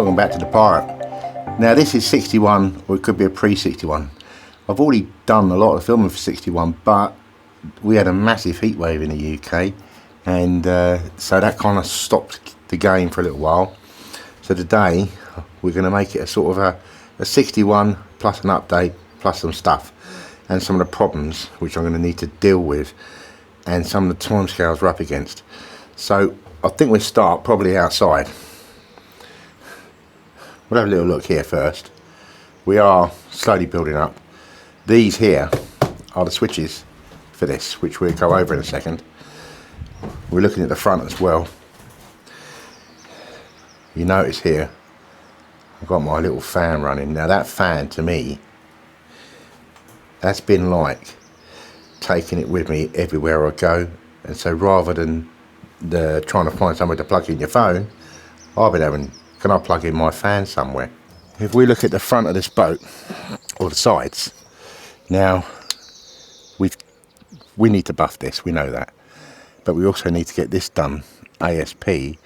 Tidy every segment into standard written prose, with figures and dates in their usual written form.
Welcome back to the Pirate. Now this is 61, or it could be a pre-61. I've already done a lot of filming for 61, but we had a massive heat wave in the UK, and so that kind of stopped the game for a little while. So today we're going to make it a sort of a 61 plus an update plus some stuff and some of the problems which I'm going to need to deal with and some of the timescales we're up against. So I think we'll start probably outside. We'll have a little look here first. We are slowly building up. These here are the switches for this, which we'll go over in a second. We're looking at the front as well. You notice here I've got my little fan running. Now that fan, to me, that's been like taking it with me everywhere I go. And so rather than trying to find somewhere to plug in your phone, I've been having, can I plug in my fan somewhere? If we look at the front of this boat, or the sides, now we need to buff this, we know that. But we also need to get this done ASP,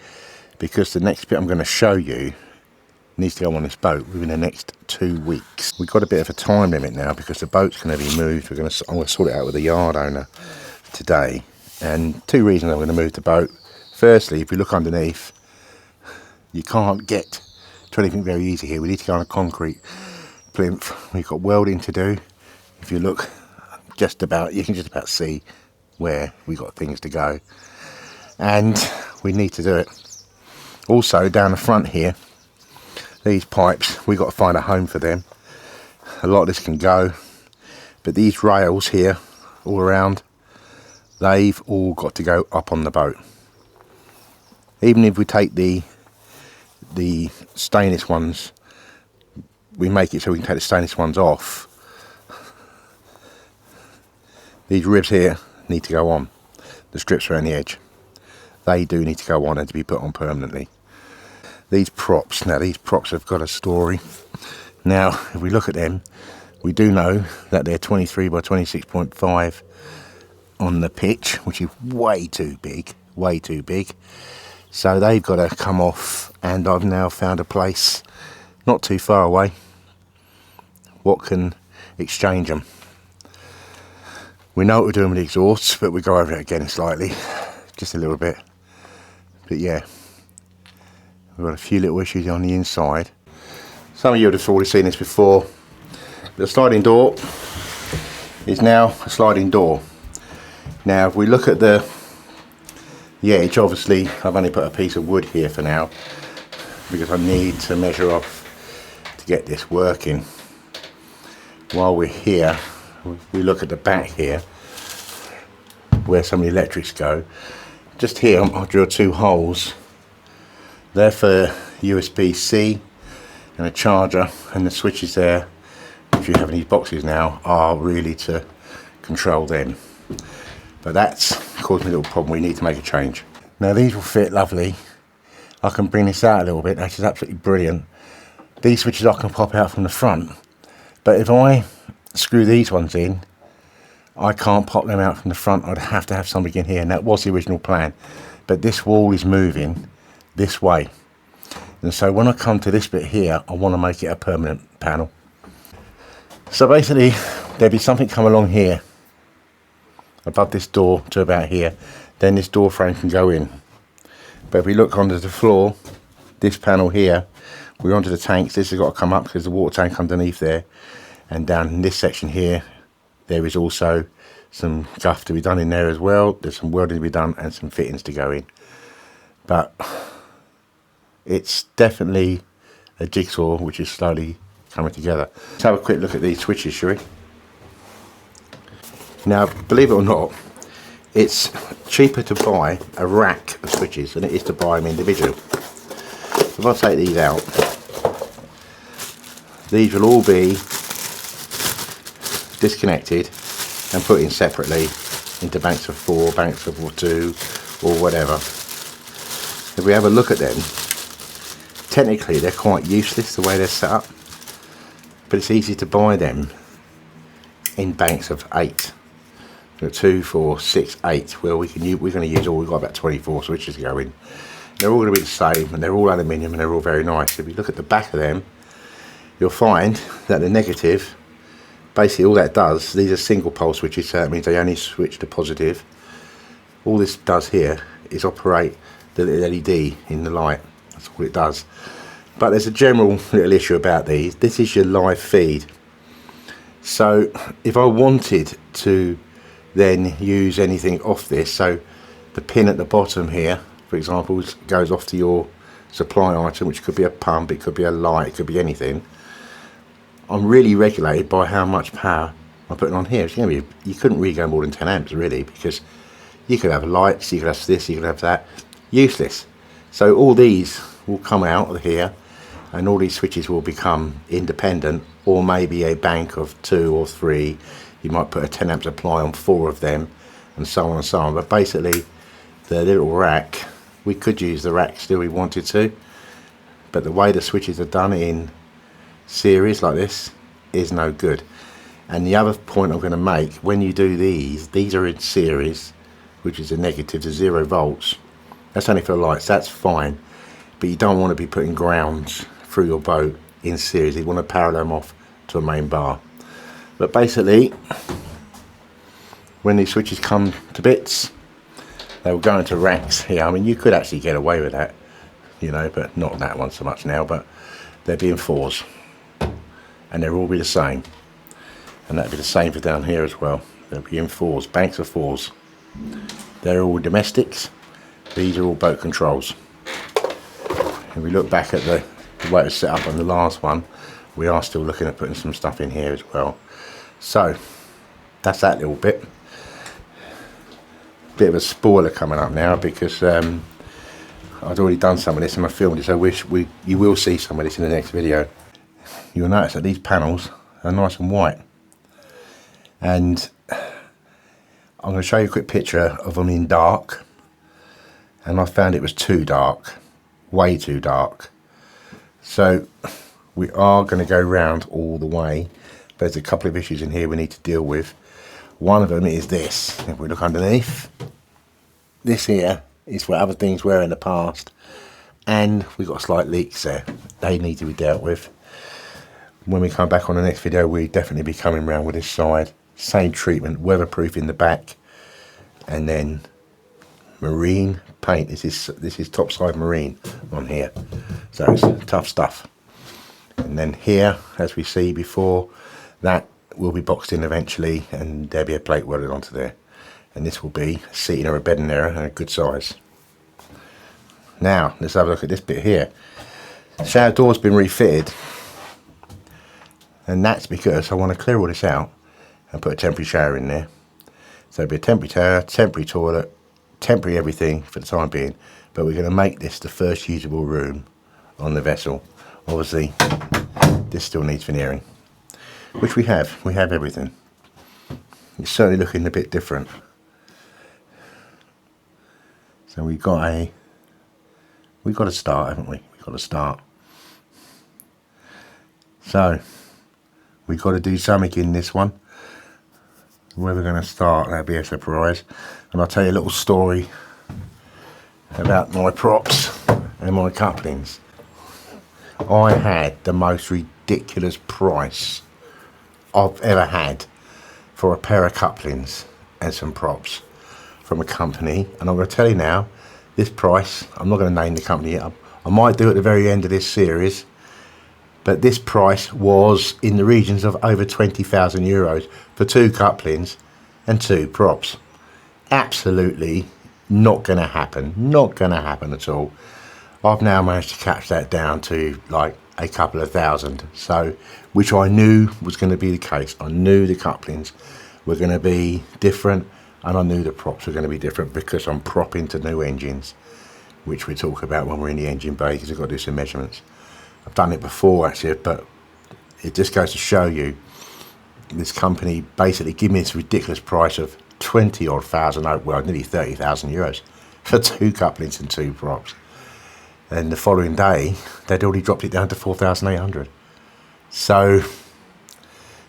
because the next bit I'm going to show you needs to go on this boat within the next 2 weeks. We've got a bit of a time limit now because the boat's going to be moved. I'm going to sort it out with the yard owner today. And two reasons I'm going to move the boat. Firstly, if you look underneath, you can't get to anything very easy here. We need to go on a concrete plinth. We've got welding to do. If you look just about, you can just about see where we got things to go. And we need to do it. Also, down the front here, these pipes, we've got to find a home for them. A lot of this can go, but these rails here, all around, they've all got to go up on the boat. Even if we take the stainless ones, we make it so we can take the stainless ones off. These ribs here need to go on. The strips around the edge, they do need to go on and to be put on permanently. These props, now these props have got a story. Now, if we look at them, we do know that they're 23 by 26.5 on the pitch, which is way too big, way too big. So they've got to come off, and I've now found a place not too far away what can exchange them. We know what we're doing with the exhausts, but we go over it again slightly, just a little bit. But yeah, we've got a few little issues on the inside. Some of you have already seen this before. The sliding door is now a sliding door. Now, if we look at the edge, obviously I've only put a piece of wood here for now because I need to measure off to get this working. While we're here, we look at the back here where some of the electrics go. Just here I'll drill 2 holes. They're for USB-C and a charger, and the switches there, which you have in these boxes now, are really to control them. But that's caused me a little problem. We need to make a change. Now these will fit lovely. I can bring this out a little bit, which is absolutely brilliant. These switches I can pop out from the front, but if I screw these ones in, I can't pop them out from the front. I'd have to have something in here, and that was the original plan. But this wall is moving this way, and so when I come to this bit here, I want to make it a permanent panel. So basically there'll be something come along here above this door to about here, then this door frame can go in. But if we look onto the floor, this panel here, we're onto the tanks. This has got to come up because the water tank underneath there, and down in this section here there is also some stuff to be done in there as well. There's some welding to be done and some fittings to go in. But it's definitely a jigsaw which is slowly coming together. Let's have a quick look at these switches, shall we? Now, believe it or not, it's cheaper to buy a rack of switches than it is to buy them individual. If I take these out, these will all be disconnected and put in separately into banks of 4, banks of 2, or whatever. If we have a look at them, technically they're quite useless the way they're set up, but it's easy to buy them in banks of 8. 2, 4, 6, 8. Well, we're going to use all. We've got about 24 switches going, they're all going to be the same, and they're all aluminium, and they're all very nice. If you look at the back of them, you'll find that the negative, basically all that does, these are single pole switches, so that means they only switch to positive. All this does here is operate the little LED in the light. That's all it does. But there's a general little issue about these. This is your live feed. So if I wanted to then use anything off this, so the pin at the bottom here, for example, goes off to your supply item, which could be a pump, it could be a light, it could be anything. I'm really regulated by how much power I'm putting on here. It's going to be, you couldn't really go more than 10 amps really, because you could have lights, you could have this, you could have that. Useless. So all these will come out of here, and all these switches will become independent, or maybe a bank of 2 or 3. You might put a 10 amp supply on 4 of them, and so on and so on. But basically the little rack, we could use the rack still if we wanted to, but the way the switches are done in series like this is no good. And the other point I'm going to make, when you do these are in series, which is a negative to 0 volts. That's only for the lights, that's fine, but you don't want to be putting grounds through your boat in series. You want to power them off to a main bar. But basically, when these switches come to bits, they will go into racks here. I mean, you could actually get away with that, you know, but not that one so much now. But they're being 4s, and they'll all be the same. And that'll be the same for down here as well. They'll be in 4s, banks of 4s. They're all domestics. These are all boat controls. If we look back at the way it was set up on the last one, we are still looking at putting some stuff in here as well. So that's that little bit. Bit of a spoiler coming up now, because I'd already done some of this and I filmed it, so you will see some of this in the next video. You'll notice that these panels are nice and white, and I'm going to show you a quick picture of them in dark, and I found it was too dark, way too dark. So we are going to go round all the way, but there's a couple of issues in here we need to deal with. One of them is this. If we look underneath, this here is where other things were in the past, and we've got slight leaks there. They need to be dealt with. When we come back on the next video, we'll definitely be coming round with this side. Same treatment, weatherproof in the back, and then marine paint. This is topside marine on here, so it's tough stuff. And then here, as we see before, that will be boxed in eventually, and there'll be a plate welded onto there, and this will be a seating or a bedding area, and a good size. Now let's have a look at this bit here. The shower door's been refitted, and that's because I want to clear all this out and put a temporary shower in there. So it'll be a temporary shower, temporary toilet, temporary everything for the time being, but we're going to make this the first usable room on the vessel. Obviously this still needs veneering, which we have everything. It's certainly looking a bit different. So we've got to start, haven't we? We've got to start. So we've got to do something in this one. Where we're going to start, that'll be a surprise. And I'll tell you a little story about my props and my couplings. I had the most ridiculous price I've ever had for a pair of couplings and some props from a company, and I'm going to tell you now, this price, I'm not going to name the company yet, I might do at the very end of this series, but this price was in the regions of over 20,000 euros for 2 couplings and 2 props. Absolutely not going to happen, not going to happen at all. I've now managed to catch that down to like a couple of thousand, so which I knew was going to be the case. I knew the couplings were going to be different, and I knew the props were going to be different, because I'm propping to new engines, which we talk about when we're in the engine bay, because I've got to do some measurements. I've done it before actually, but it just goes to show you this company basically give me this ridiculous price of 20 odd thousand, well nearly 30,000 euros for 2 couplings and 2 props. And the following day they'd already dropped it down to 4,800. So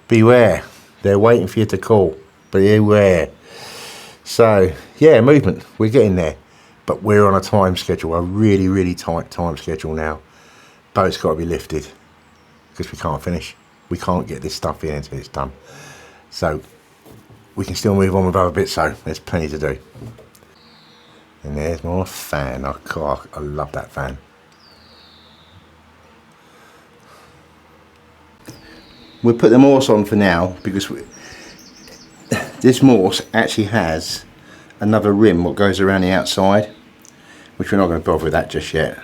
beware, they're waiting for you to call, beware. So yeah, movement, we're getting there. but we're on a time schedule, a really tight time schedule now. Boat's got to be lifted because we can't finish. We can't get this stuff in until it's done. So we can still move on with other bits, so there's plenty to do. And there's my fan. I love that fan. We'll put the Morse on for now because this Morse actually has another rim what goes around the outside, which we're not going to bother with that just yet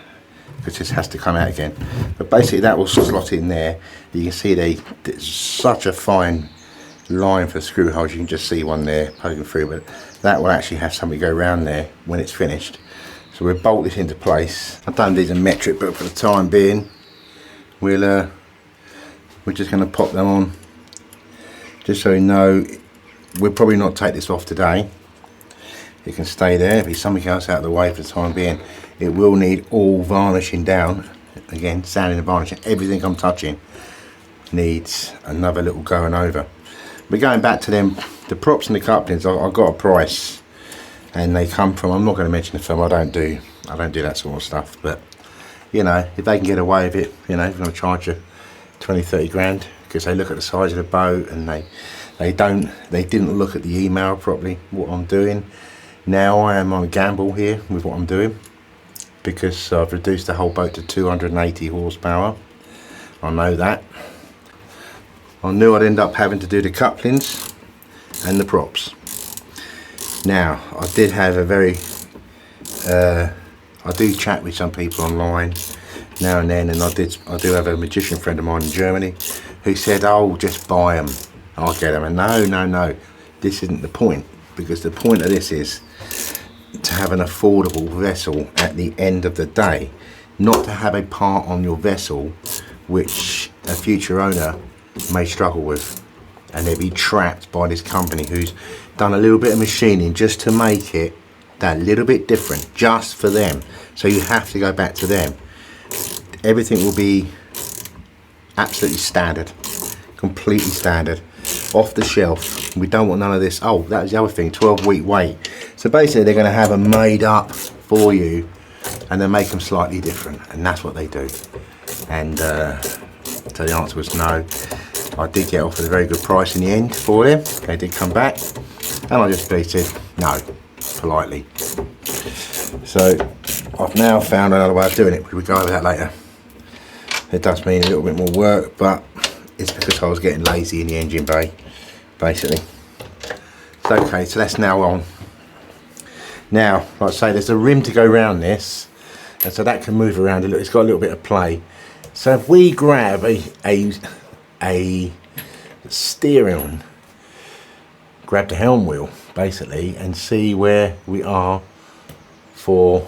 because this has to come out again. But basically that will slot in there. You can see there's such a fine line for screw holes. You can just see one there poking through, but that will actually have something go around there when it's finished. So we'll bolt this into place. I've done these in metric, but for the time being we're just going to pop them on. Just so you know, we'll probably not take this off today. It can stay there. There'll be something else out of the way for the time being. It will need all varnishing down. Again, sanding and varnishing. Everything I'm touching needs another little going over. But going back to them, the props and the couplings, I got a price, and they come from, I'm not going to mention the firm. I don't do that sort of stuff. But you know, if they can get away with it, you know, if you're going to charge you 20-30 grand because they look at the size of the boat and they didn't look at the email properly, what I'm doing. Now I am on a gamble here with what I'm doing because I've reduced the whole boat to 280 horsepower. I know that. I knew I'd end up having to do the couplings and the props. Now I did have a very I do chat with some people online now and then, and I do have a magician friend of mine in Germany who said, oh, just buy them, I'll get them. And no, this isn't the point, because the point of this is to have an affordable vessel at the end of the day, not to have a part on your vessel which a future owner may struggle with, and they'll be trapped by this company who's done a little bit of machining just to make it that little bit different just for them. So you have to go back to them. Everything will be absolutely standard, completely standard, off the shelf. We don't want none of this. Oh, that was the other thing, 12-week wait. So basically they're going to have them made up for you and then make them slightly different, and that's what they do. And so the answer was no. I did get offered a very good price in the end for them. They did come back and I just stated no, politely. So I've now found another way of doing it. We'll go over that later. It does mean a little bit more work, but it's because I was getting lazy in the engine bay, basically. So, okay, so that's now on. Now, like I say, there's a rim to go around this, and so that can move around a little. It's got a little bit of play. So if we grab a steering, grab the helm wheel, basically, and see where we are for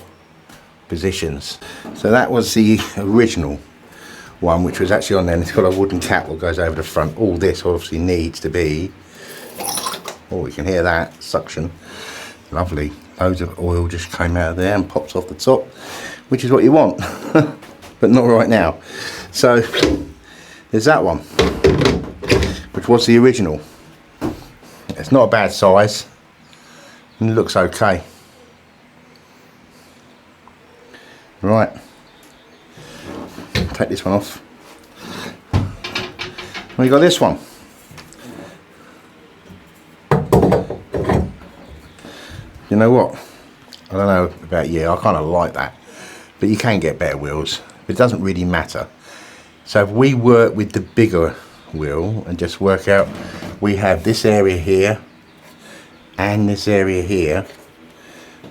positions. So that was the original one, which was actually on there, and it's got a wooden cap that goes over the front. All this obviously needs to be, oh, we can hear that suction, lovely. Loads of oil just came out of there and pops off the top, which is what you want, but not right now. So there's that one, which was the original. It's not a bad size and it looks okay. Right, take this one off. We got this one. You know what? I don't know about you, I kind of like that, but you can get better wheels. It doesn't really matter. So if we work with the bigger wheel and just work out, we have this area here and this area here.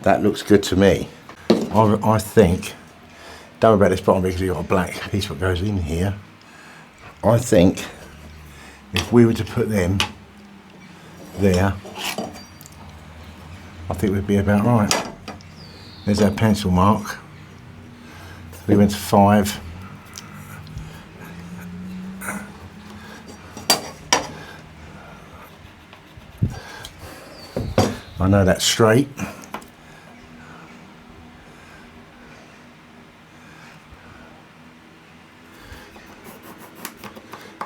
That looks good to me. I think, don't worry about this bottom because you've got a black piece that goes in here. I think if we were to put them there, I think we'd be about right. There's our pencil mark. We went to 5. I know that's straight.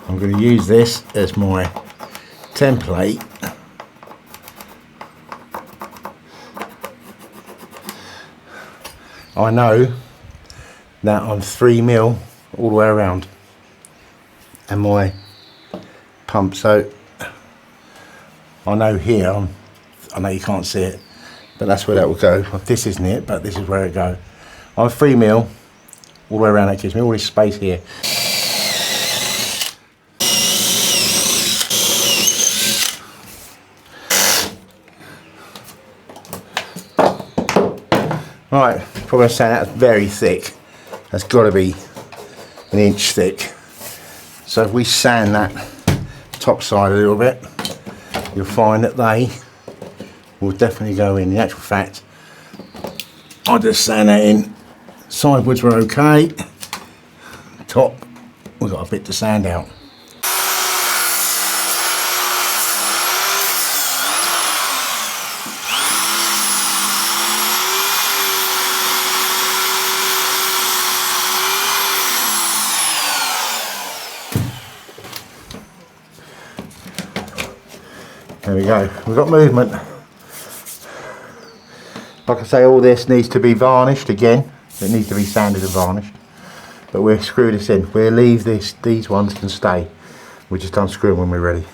I'm going to use this as my template. I know that I'm 3mm all the way around, and my pump, so I know here, I know you can't see it, but that's where that will go. This isn't it, but this is where it goes. I'm 3mm all the way around. That gives me all this space here. Right, probably saying that's very thick. That's got to be an inch thick. So if we sand that top side a little bit, you'll find that they will definitely go in. In actual fact, I'll just sand that in. Sidewards were okay. Top, we've got a bit to sand out. There we go, we've got movement. Like I say, all this needs to be varnished again. It needs to be sanded and varnished. But we'll screw this in. We'll leave this, these ones can stay. We'll just unscrew them when we're ready.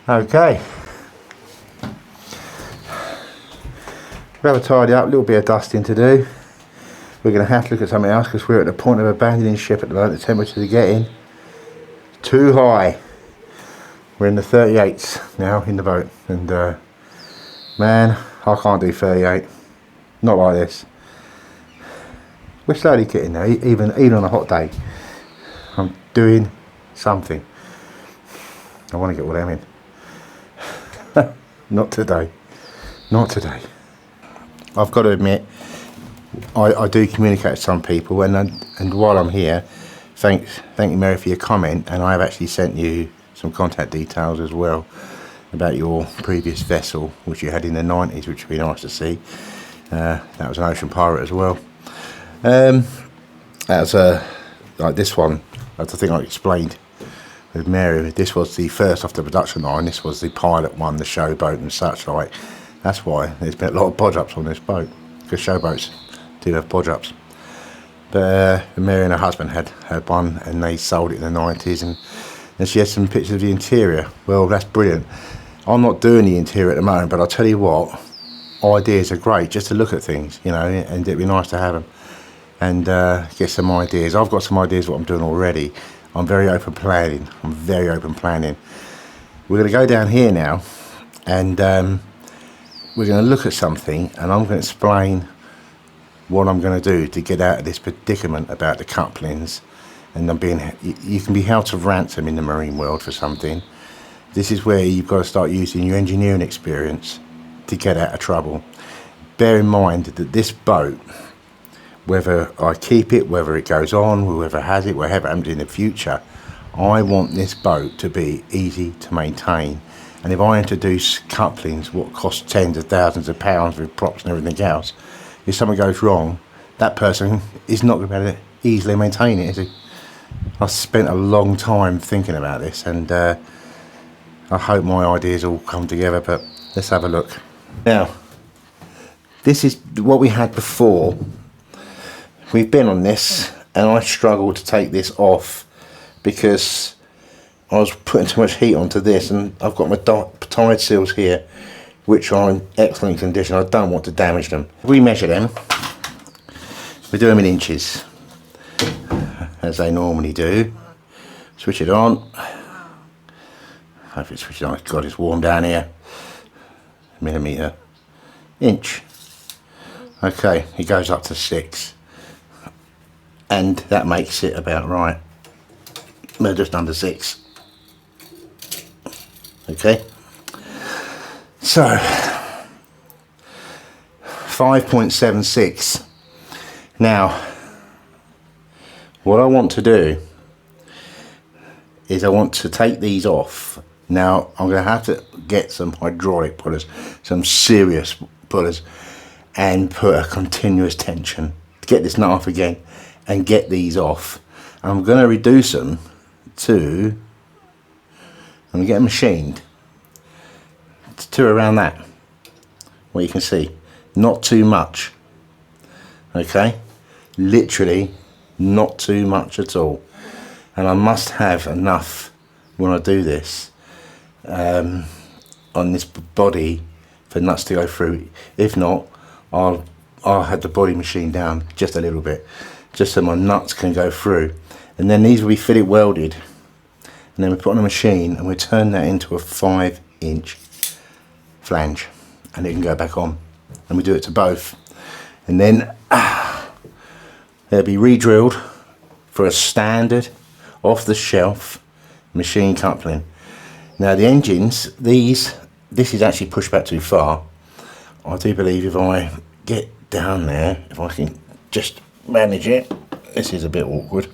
Okay. We'll have a tidy up, a little bit of dusting to do. We're going to have to look at something else because we're at the point of abandoning ship at the moment. The temperatures are getting too high. We're in the 38s now in the boat, and man, I can't do 38. Not like this. We're slowly getting there, even on a hot day. I'm doing something. I want to get all them in. Not today. Not today. I've got to admit, I do communicate with some people, and while I'm here, thank you, Mary, for your comment, and I have actually sent you some contact details as well about your previous vessel, which you had in the 90s, which would be nice to see. That was an ocean pirate as well. As like this one, I think I explained with Mary, this was the first off the production line. This was the pilot one, the showboat and such like. That's why there's been a lot of podge ups on this boat, because showboats do have podge ups. But Mary and her husband had one, and they sold it in the 90s, and she had some pictures of the interior. Well, that's brilliant. I'm not doing the interior at the moment, but I'll tell you what, ideas are great just to look at things, you know, and it'd be nice to have them and get some ideas. I've got some ideas what I'm doing already. I'm very open planning. We're going to go down here now, and we're going to look at something, and I'm going to explain what I'm going to do to get out of this predicament about the couplings. And you can be held to ransom in the marine world for something. This is where you've got to start using your engineering experience to get out of trouble. Bear in mind that this boat, whether I keep it, whether it goes on, whoever has it, whatever happens in the future, I want this boat to be easy to maintain. And if I introduce couplings, what cost tens of thousands of pounds with props and everything else, if something goes wrong, that person is not going to be able to easily maintain it, is he? I spent a long time thinking about this, and I hope my ideas all come together, but let's have a look. Now, this is what we had before. We've been on this, and I struggled to take this off because I was putting too much heat onto this, and I've got my tide seals here, which are in excellent condition. I don't want to damage them. If we measure them, we do them in inches, as they normally do. Switch it on. Hope it's switched on. God, it's warm down here. Millimetre, inch. Okay, it goes up to 6, and that makes it about right. We're just under 6. Okay, so 5.76. Now, what I want to do is I want to take these off. Now I'm going to have to get some hydraulic pullers, some serious pullers, and put a continuous tension to get this nut off again and get these off. I'm going to reduce them to, I'm going to get them machined to around that, what you can see, not too much. Okay, literally not too much at all, and I must have enough when I do this on this body for nuts to go through. If not, I'll have the body machine down just a little bit, just so my nuts can go through, and then these will be fitted welded, and then we put on a machine and we turn that into a 5-inch flange, and it can go back on, and we do it to both, and then they'll be re-drilled for a standard off-the-shelf machine coupling. Now the engines, this is actually pushed back too far. I do believe if I get down there, if I can just manage it, this is a bit awkward.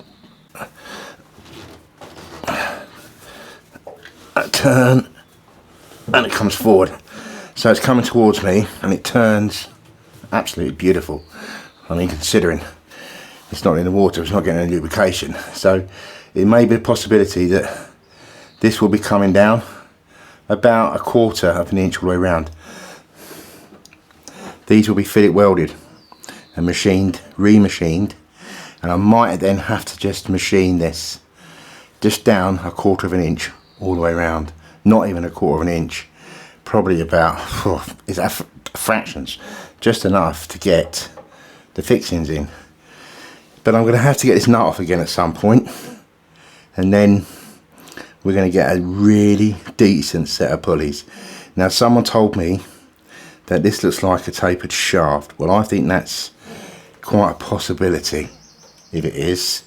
I turn and it comes forward. So it's coming towards me and it turns absolutely beautiful. I mean, considering it's not in the water, it's not getting any lubrication. So it may be a possibility that this will be coming down about 1/4 of an inch all the way around. These will be fitted welded and machined, remachined, and I might then have to just machine this just down 1/4 of an inch all the way around. Not even 1/4 of an inch, probably about, is that fractions, just enough to get the fixings in. But I'm going to have to get this nut off again at some point, and then we're going to get a really decent set of pulleys. Now someone told me that this looks like a tapered shaft. Well, I think that's quite a possibility if it is,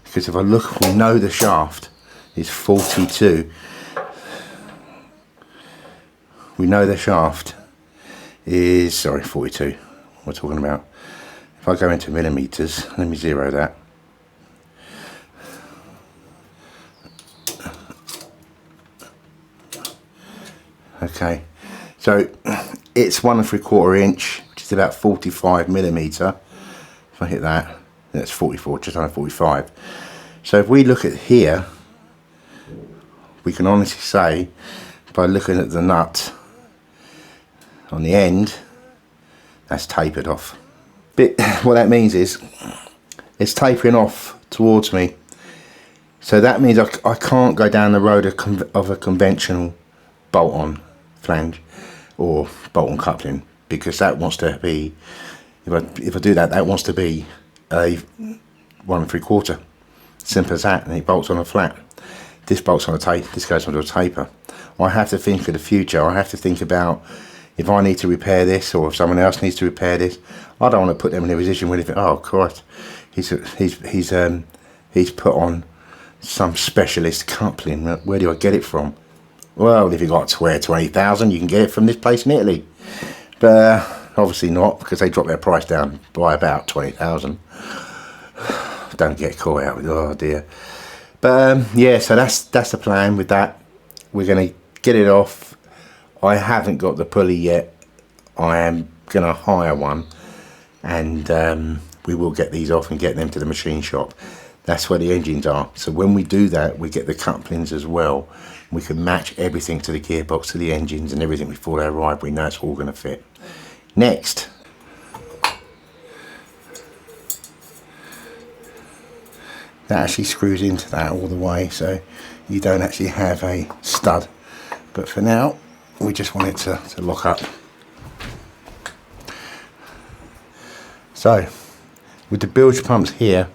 because if I look, we know the shaft is 42. We know the shaft is, sorry, 42 we're talking about. If I go into millimeters, let me zero that. Okay, so it's 1 3/4 inch, which is about 45 millimeter. If I hit that, that's 44, just under 45. So if we look at here, we can honestly say, by looking at the nut on the end, that's tapered off. But what that means is it's tapering off towards me. So that means I can't go down the road of a conventional bolt-on flange or bolt-on coupling, because that wants to be, if I do that, that wants to be a 1 3/4. Simple as that, and it bolts on a flat. This bolts on a tape, this goes onto a taper. I have to think of the future. I have to think about if I need to repair this, or if someone else needs to repair this. I don't want to put them in a position where they think, oh Christ, he's put on some specialist coupling. Where do I get it from? Well, if you got 20,000, you can get it from this place in Italy. But obviously not, because they dropped their price down by about 20,000. Don't get caught out with, oh dear. But yeah, so that's the plan with that. We're going to get it off. I haven't got the pulley yet. I am going to hire one, and we will get these off and get them to the machine shop. That's where the engines are. So when we do that, we get the couplings as well. We can match everything to the gearbox, to the engines and everything before they arrive. We know it's all going to fit. Next, that actually screws into that all the way, so you don't actually have a stud. But for now, we just want it to lock up. So with the bilge pumps here,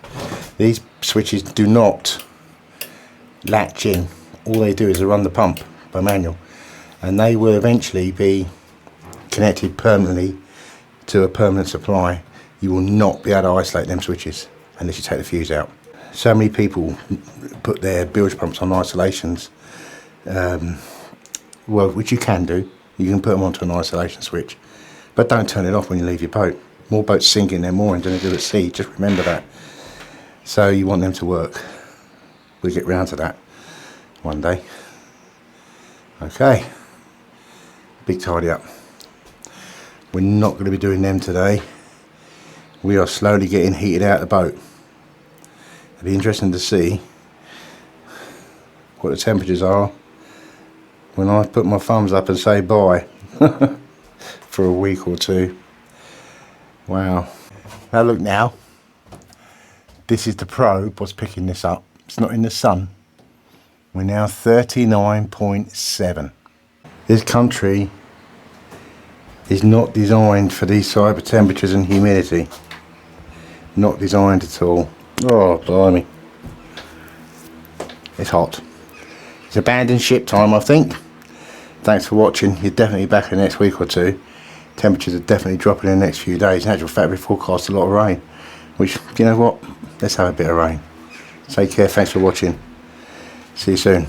these switches do not latch in. All they do is run the pump by manual, and they will eventually be connected permanently to a permanent supply. You will not be able to isolate them switches unless you take the fuse out. So many people put their bilge pumps on isolations, well, which you can do. You can put them onto an isolation switch, but don't turn it off when you leave your boat. More boats sink in their moorings than they do at sea, just remember that. So you want them to work. We'll get round to that one day. Okay, big tidy up. We're not going to be doing them today. We are slowly getting heated out of the boat. It'll be interesting to see what the temperatures are when I put my thumbs up and say bye for a week or two. Wow. Now look now, this is the probe what's picking this up. It's not in the sun. We're now 39.7. This country is not designed for these type of temperatures and humidity. Not designed at all. Oh blimey. It's hot. It's abandoned ship time, I think. Thanks for watching. You're definitely back in the next week or two. Temperatures are definitely dropping in the next few days. In actual fact, we forecast a lot of rain. Which, you know what? Let's have a bit of rain. Take care. Thanks for watching. See you soon.